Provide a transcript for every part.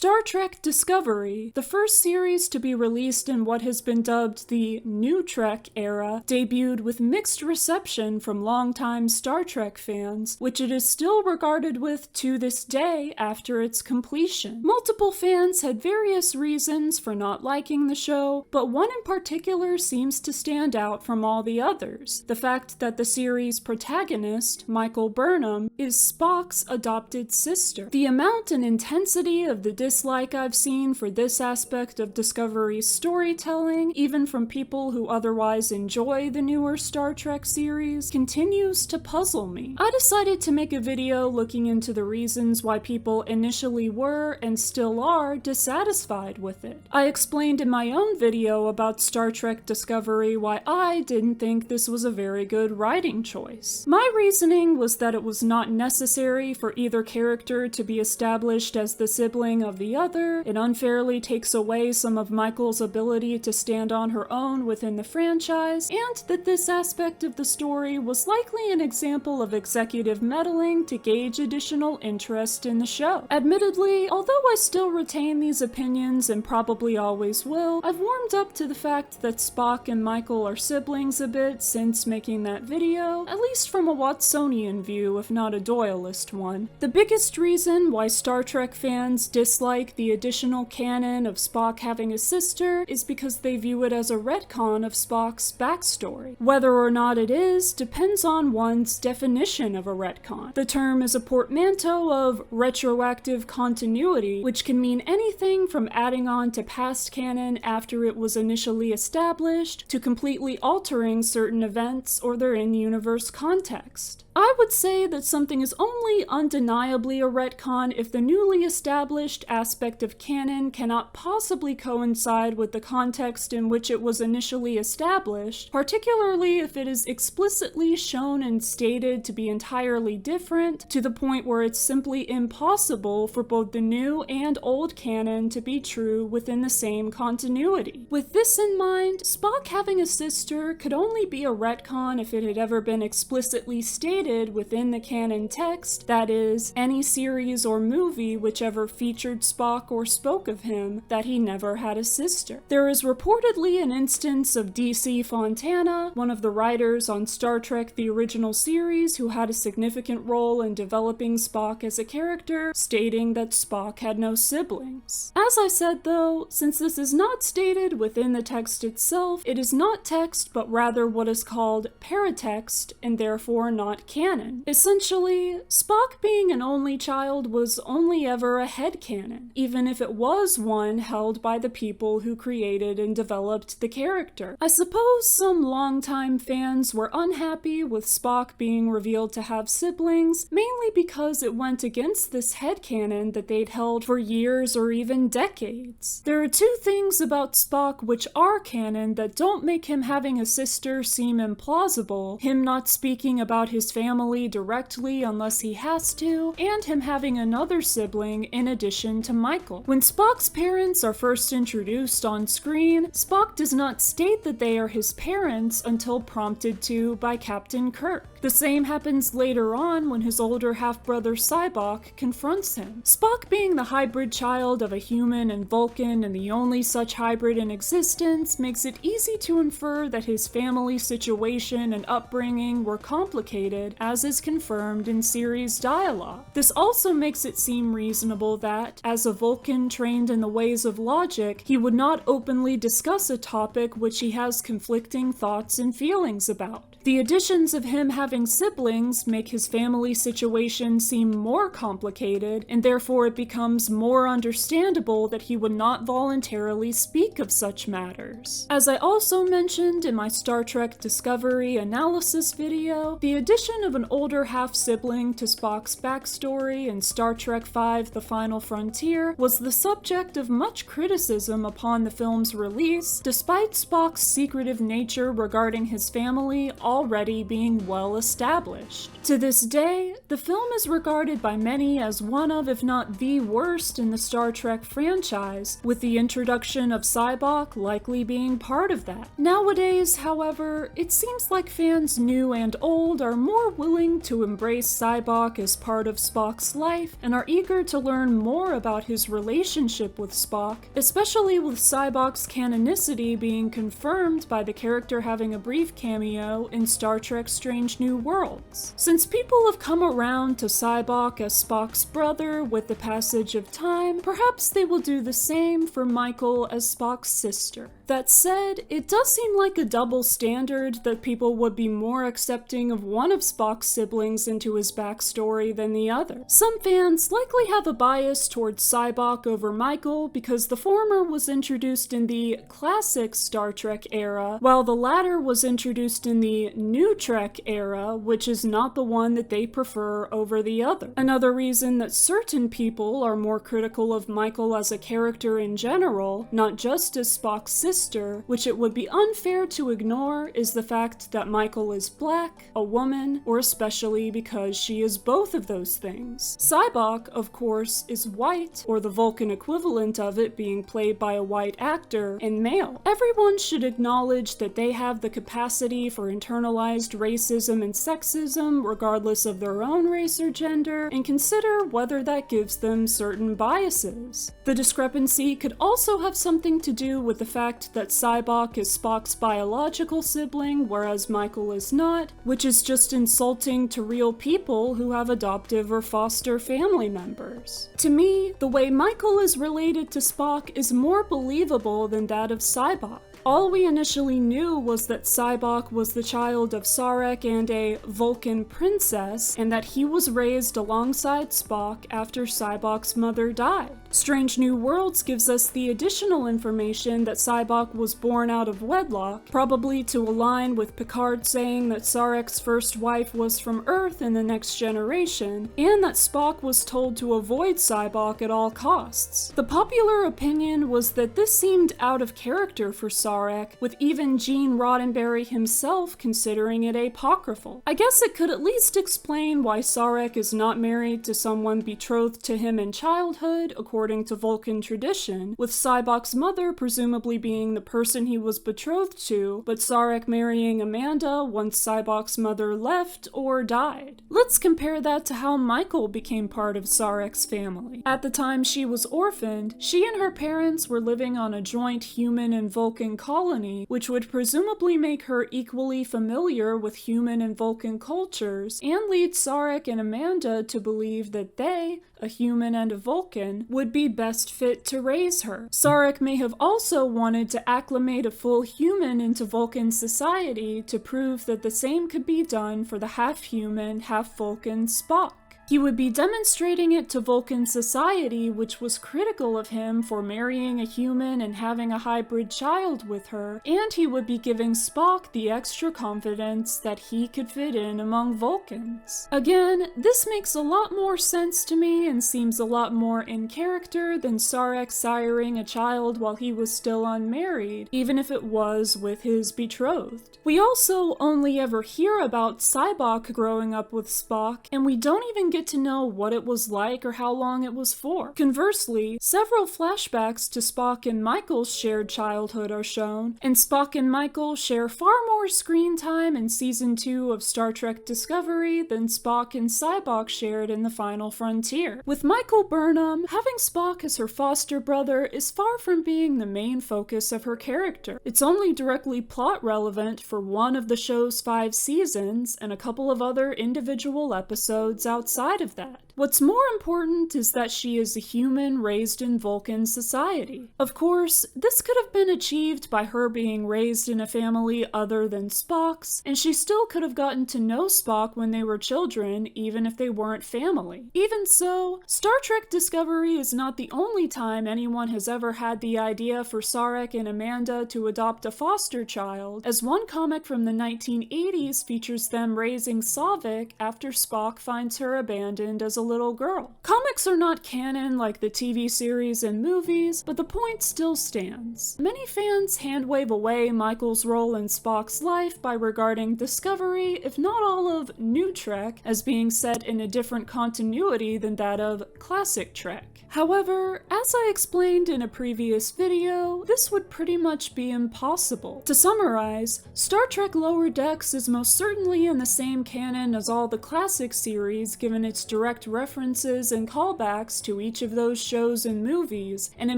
Star Trek Discovery, the first series to be released in what has been dubbed the New Trek era, debuted with mixed reception from longtime Star Trek fans, which it is still regarded with to this day after its completion. Multiple fans had various reasons for not liking the show, but one in particular seems to stand out from all the others: the fact that the series' protagonist, Michael Burnham, is Spock's adopted sister. The amount and intensity of the dislike I've seen for this aspect of Discovery's storytelling, even from people who otherwise enjoy the newer Star Trek series, continues to puzzle me. I decided to make a video looking into the reasons why people initially were, and still are, dissatisfied with it. I explained in my own video about Star Trek Discovery why I didn't think this was a very good writing choice. My reasoning was that it was not necessary for either character to be established as the sibling of the other. It unfairly takes away some of Michael's ability to stand on her own within the franchise, and that this aspect of the story was likely an example of executive meddling to gauge additional interest in the show. Admittedly, although I still retain these opinions and probably always will, I've warmed up to the fact that Spock and Michael are siblings a bit since making that video, at least from a Watsonian view if not a Doyleist one. The biggest reason why Star Trek fans dislike the additional canon of Spock having a sister is because they view it as a retcon of Spock's backstory. Whether or not it is depends on one's definition of a retcon. The term is a portmanteau of retroactive continuity, which can mean anything from adding on to past canon after it was initially established, to completely altering certain events or their in-universe context. I would say that something is only undeniably a retcon if the newly established aspect of canon cannot possibly coincide with the context in which it was initially established, particularly if it is explicitly shown and stated to be entirely different, to the point where it's simply impossible for both the new and old canon to be true within the same continuity. With this in mind, Spock having a sister could only be a retcon if it had ever been explicitly stated within the canon text, that is, any series or movie whichever featured Spock or spoke of him, that he never had a sister. There is reportedly an instance of D.C. Fontana, one of the writers on Star Trek the original series who had a significant role in developing Spock as a character, stating that Spock had no siblings. As I said though, since this is not stated within the text itself, it is not text but rather what is called paratext, and therefore not canon. Essentially, Spock being an only child was only ever a headcanon, even if it was one held by the people who created and developed the character. I suppose some longtime fans were unhappy with Spock being revealed to have siblings, mainly because it went against this headcanon that they'd held for years or even decades. There are two things about Spock which are canon that don't make him having a sister seem implausible: him not speaking about his family directly unless he has to, and him having another sibling in addition to Michael. When Spock's parents are first introduced on screen, Spock does not state that they are his parents until prompted to by Captain Kirk. The same happens later on when his older half-brother Sybok confronts him. Spock being the hybrid child of a human and Vulcan and the only such hybrid in existence makes it easy to infer that his family situation and upbringing were complicated, as is confirmed in series dialogue. This also makes it seem reasonable that, as a Vulcan trained in the ways of logic, he would not openly discuss a topic which he has conflicting thoughts and feelings about. The additions of him having siblings make his family situation seem more complicated, and therefore it becomes more understandable that he would not voluntarily speak of such matters. As I also mentioned in my Star Trek Discovery analysis video, the addition of an older half-sibling to Spock's backstory in Star Trek V: The Final Frontier was the subject of much criticism upon the film's release, despite Spock's secretive nature regarding his family already being well established. To this day, the film is regarded by many as one of, if not the worst in the Star Trek franchise, with the introduction of Sybok likely being part of that. Nowadays, however, it seems like fans new and old are more willing to embrace Sybok as part of Spock's life and are eager to learn more about about his relationship with Spock, especially with Sybok's canonicity being confirmed by the character having a brief cameo in Star Trek Strange New Worlds. Since people have come around to Sybok as Spock's brother with the passage of time, perhaps they will do the same for Michael as Spock's sister. That said, it does seem like a double standard that people would be more accepting of one of Spock's siblings into his backstory than the other. Some fans likely have a bias towards Sybok over Michael because the former was introduced in the classic Star Trek era, while the latter was introduced in the new Trek era, which is not the one that they prefer over the other. Another reason that certain people are more critical of Michael as a character in general, not just as Spock's sister, which it would be unfair to ignore, is the fact that Michael is black, a woman, or especially because she is both of those things. Sybok, of course, is white, or the Vulcan equivalent of it being played by a white actor, and male. Everyone should acknowledge that they have the capacity for internalized racism and sexism regardless of their own race or gender, and consider whether that gives them certain biases. The discrepancy could also have something to do with the fact that Sybok is Spock's biological sibling, whereas Michael is not, which is just insulting to real people who have adoptive or foster family members. To me, the way Michael is related to Spock is more believable than that of Sybok. All we initially knew was that Sybok was the child of Sarek and a Vulcan princess, and that he was raised alongside Spock after Sybok's mother died. Strange New Worlds gives us the additional information that Sybok was born out of wedlock, probably to align with Picard saying that Sarek's first wife was from Earth in the next generation, and that Spock was told to avoid Sybok at all costs. The popular opinion was that this seemed out of character for Sarek, with even Gene Roddenberry himself considering it apocryphal. I guess it could at least explain why Sarek is not married to someone betrothed to him in childhood, according to Vulcan tradition, with Sybok's mother presumably being the person he was betrothed to, but Sarek marrying Amanda once Sybok's mother left or died. Let's compare that to how Michael became part of Sarek's family. At the time she was orphaned, she and her parents were living on a joint human and Vulcan colony, which would presumably make her equally familiar with human and Vulcan cultures, and lead Sarek and Amanda to believe that they, a human and a Vulcan, would be best fit to raise her. Sarek may have also wanted to acclimate a full human into Vulcan society to prove that the same could be done for the half-human, half-Vulcan Spock. He would be demonstrating it to Vulcan society, which was critical of him for marrying a human and having a hybrid child with her, and he would be giving Spock the extra confidence that he could fit in among Vulcans. Again, this makes a lot more sense to me and seems a lot more in character than Sarek siring a child while he was still unmarried, even if it was with his betrothed. We also only ever hear about Sybok growing up with Spock, and we don't even get to know what it was like or how long it was for. Conversely, several flashbacks to Spock and Michael's shared childhood are shown, and Spock and Michael share far more screen time in Season 2 of Star Trek Discovery than Spock and Sybok shared in The Final Frontier. With Michael Burnham, having Spock as her foster brother is far from being the main focus of her character. It's only directly plot relevant for one of the show's 5 seasons, and a couple of other individual episodes outside of that. What's more important is that she is a human raised in Vulcan society. Of course, this could have been achieved by her being raised in a family other than Spock's, and she still could have gotten to know Spock when they were children, even if they weren't family. Even so, Star Trek Discovery is not the only time anyone has ever had the idea for Sarek and Amanda to adopt a foster child, as one comic from the 1980s features them raising Savik after Spock finds her abandoned as a little girl. Comics are not canon like the TV series and movies, but the point still stands. Many fans handwave away Michael's role in Spock's life by regarding Discovery, if not all of New Trek, as being set in a different continuity than that of classic Trek. However, as I explained in a previous video, this would pretty much be impossible. To summarize, Star Trek Lower Decks is most certainly in the same canon as all the classic series given its direct references and callbacks to each of those shows and movies, and it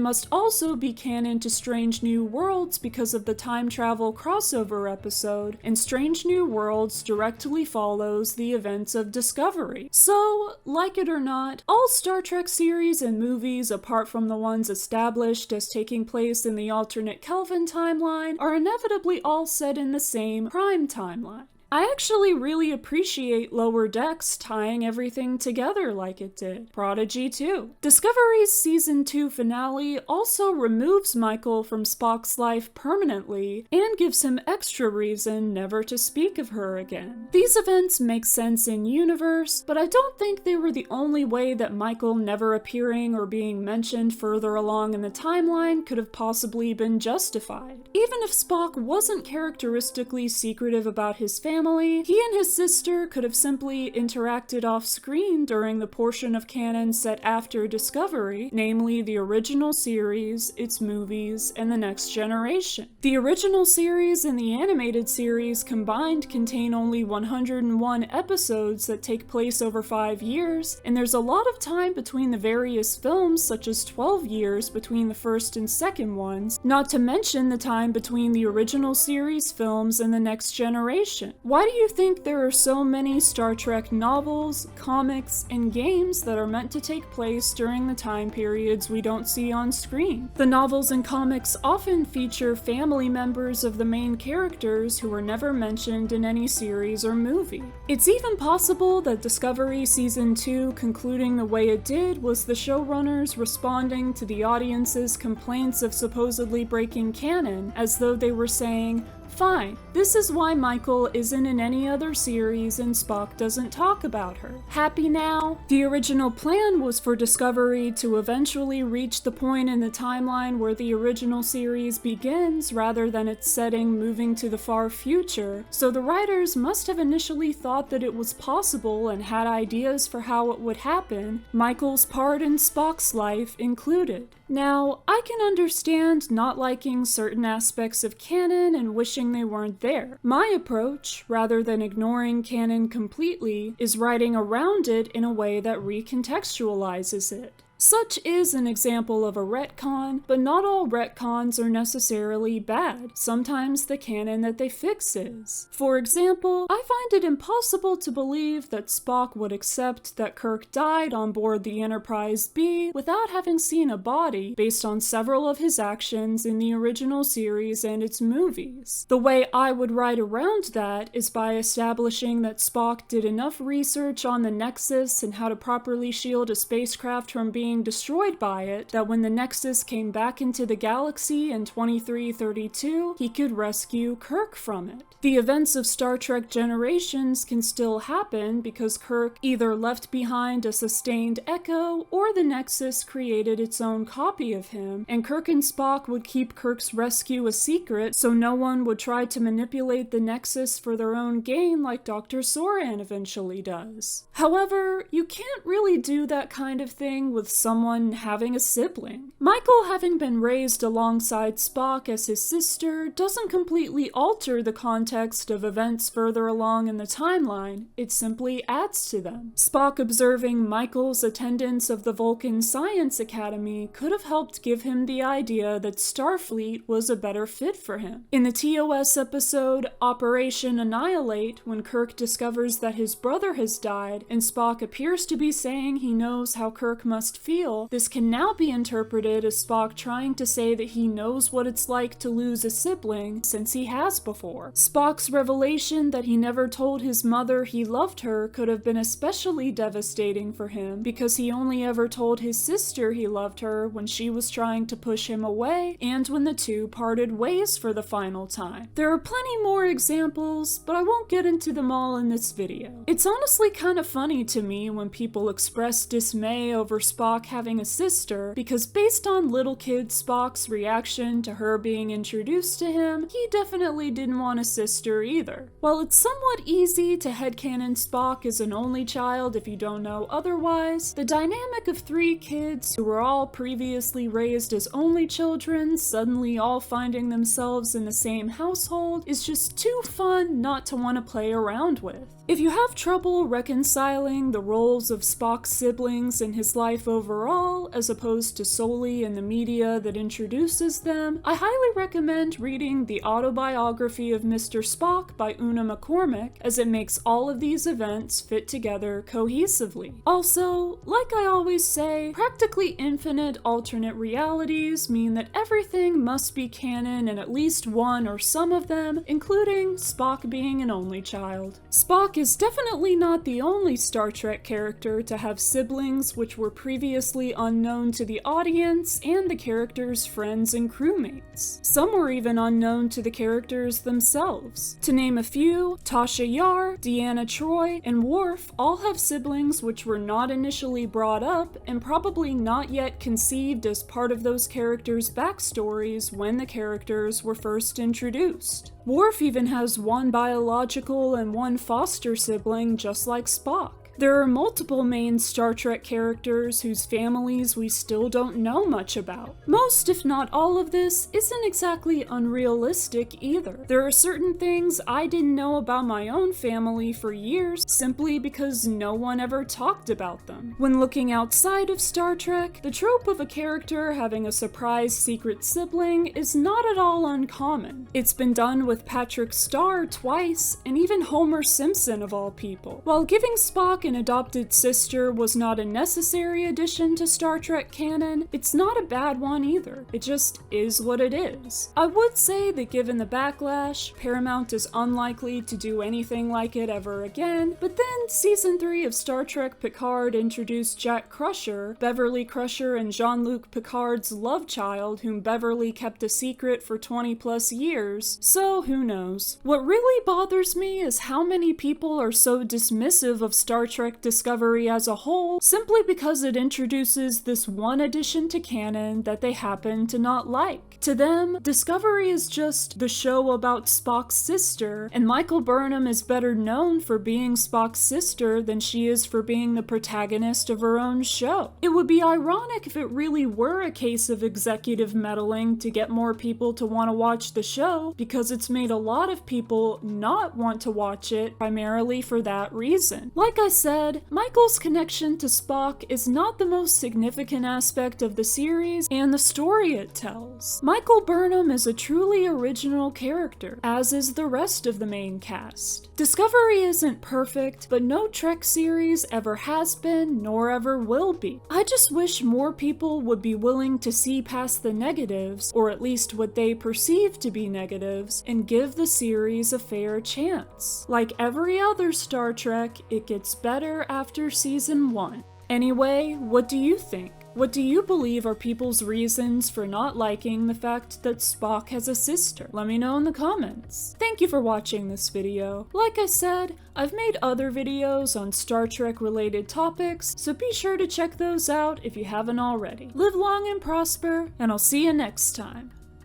must also be canon to Strange New Worlds because of the time travel crossover episode, and Strange New Worlds directly follows the events of Discovery. So, like it or not, all Star Trek series and movies, apart from the ones established as taking place in the alternate Kelvin timeline, are inevitably all set in the same Prime timeline. I actually really appreciate Lower Decks tying everything together like it did. Prodigy too. Discovery's Season 2 finale also removes Michael from Spock's life permanently and gives him extra reason never to speak of her again. These events make sense in universe, but I don't think they were the only way that Michael never appearing or being mentioned further along in the timeline could have possibly been justified. Even if Spock wasn't characteristically secretive about his family, he and his sister could have simply interacted off-screen during the portion of canon set after Discovery, namely the original series, its movies, and the Next Generation. The original series and the animated series combined contain only 101 episodes that take place over 5 years, and there's a lot of time between the various films, such as 12 years between the first and second ones, not to mention the time between the original series films and the Next Generation. Why do you think there are so many Star Trek novels, comics, and games that are meant to take place during the time periods we don't see on screen? The novels and comics often feature family members of the main characters who are never mentioned in any series or movie. It's even possible that Discovery Season 2 concluding the way it did was the showrunners responding to the audience's complaints of supposedly breaking canon, as though they were saying, "Fine, this is why Michael isn't in any other series and Spock doesn't talk about her. Happy now?" The original plan was for Discovery to eventually reach the point in the timeline where the original series begins rather than its setting moving to the far future, so the writers must have initially thought that it was possible and had ideas for how it would happen, Michael's part in Spock's life included. Now, I can understand not liking certain aspects of canon and wishing they weren't there. My approach, rather than ignoring canon completely, is writing around it in a way that recontextualizes it. Such is an example of a retcon, but not all retcons are necessarily bad. Sometimes the canon that they fix is. For example, I find it impossible to believe that Spock would accept that Kirk died on board the Enterprise B without having seen a body, based on several of his actions in the original series and its movies. The way I would write around that is by establishing that Spock did enough research on the Nexus and how to properly shield a spacecraft from being destroyed by it, that when the Nexus came back into the galaxy in 2332, he could rescue Kirk from it. The events of Star Trek Generations can still happen because Kirk either left behind a sustained echo or the Nexus created its own copy of him, and Kirk and Spock would keep Kirk's rescue a secret so no one would try to manipulate the Nexus for their own gain like Dr. Soran eventually does. However, you can't really do that kind of thing with someone having a sibling. Michael having been raised alongside Spock as his sister doesn't completely alter the context of events further along in the timeline, it simply adds to them. Spock observing Michael's attendance of the Vulcan Science Academy could have helped give him the idea that Starfleet was a better fit for him. In the TOS episode Operation Annihilate, when Kirk discovers that his brother has died and Spock appears to be saying he knows how Kirk must feel, this can now be interpreted as Spock trying to say that he knows what it's like to lose a sibling, since he has before. Spock's revelation that he never told his mother he loved her could have been especially devastating for him, because he only ever told his sister he loved her when she was trying to push him away, and when the two parted ways for the final time. There are plenty more examples, but I won't get into them all in this video. It's honestly kind of funny to me when people express dismay over Spock Spock having a sister, because based on little kid Spock's reaction to her being introduced to him, he definitely didn't want a sister either. While it's somewhat easy to headcanon Spock as an only child if you don't know otherwise, the dynamic of three kids who were all previously raised as only children suddenly all finding themselves in the same household is just too fun not to want to play around with. If you have trouble reconciling the roles of Spock's siblings in his life overall, as opposed to solely in the media that introduces them, I highly recommend reading the autobiography of Mr. Spock by Una McCormick, as it makes all of these events fit together cohesively. Also, like I always say, practically infinite alternate realities mean that everything must be canon in at least one or some of them, including Spock being an only child. Spock is definitely not the only Star Trek character to have siblings which were previously unknown to the audience and the character's friends and crewmates. Some were even unknown to the characters themselves. To name a few, Tasha Yar, Deanna Troi, and Worf all have siblings which were not initially brought up and probably not yet conceived as part of those characters' backstories when the characters were first introduced. Worf even has one biological and one foster sibling, just like Spock. There are multiple main Star Trek characters whose families we still don't know much about. Most, if not all of this, isn't exactly unrealistic either. There are certain things I didn't know about my own family for years simply because no one ever talked about them. When looking outside of Star Trek, the trope of a character having a surprise secret sibling is not at all uncommon. It's been done with Patrick Star twice, and even Homer Simpson of all people. While giving Spock an adopted sister was not a necessary addition to Star Trek canon, it's not a bad one either. It just is what it is. I would say that given the backlash, Paramount is unlikely to do anything like it ever again, but then Season 3 of Star Trek Picard introduced Jack Crusher, Beverly Crusher and Jean-Luc Picard's love child, whom Beverly kept a secret for 20 plus years, so who knows. What really bothers me is how many people are so dismissive of Star Trek Discovery as a whole simply because it introduces this one addition to canon that they happen to not like. To them, Discovery is just the show about Spock's sister, and Michael Burnham is better known for being Spock's sister than she is for being the protagonist of her own show. It would be ironic if it really were a case of executive meddling to get more people to want to watch the show, because it's made a lot of people not want to watch it primarily for that reason. Like I said, Michael's connection to Spock is not the most significant aspect of the series and the story it tells. Michael Burnham is a truly original character, as is the rest of the main cast. Discovery isn't perfect, but no Trek series ever has been, nor ever will be. I just wish more people would be willing to see past the negatives, or at least what they perceive to be negatives, and give the series a fair chance. Like every other Star Trek, it gets better after Season 1. Anyway, what do you think? What do you believe are people's reasons for not liking the fact that Spock has a sister? Let me know in the comments. Thank you for watching this video. Like I said, I've made other videos on Star Trek related topics, so be sure to check those out if you haven't already. Live long and prosper, and I'll see you next time.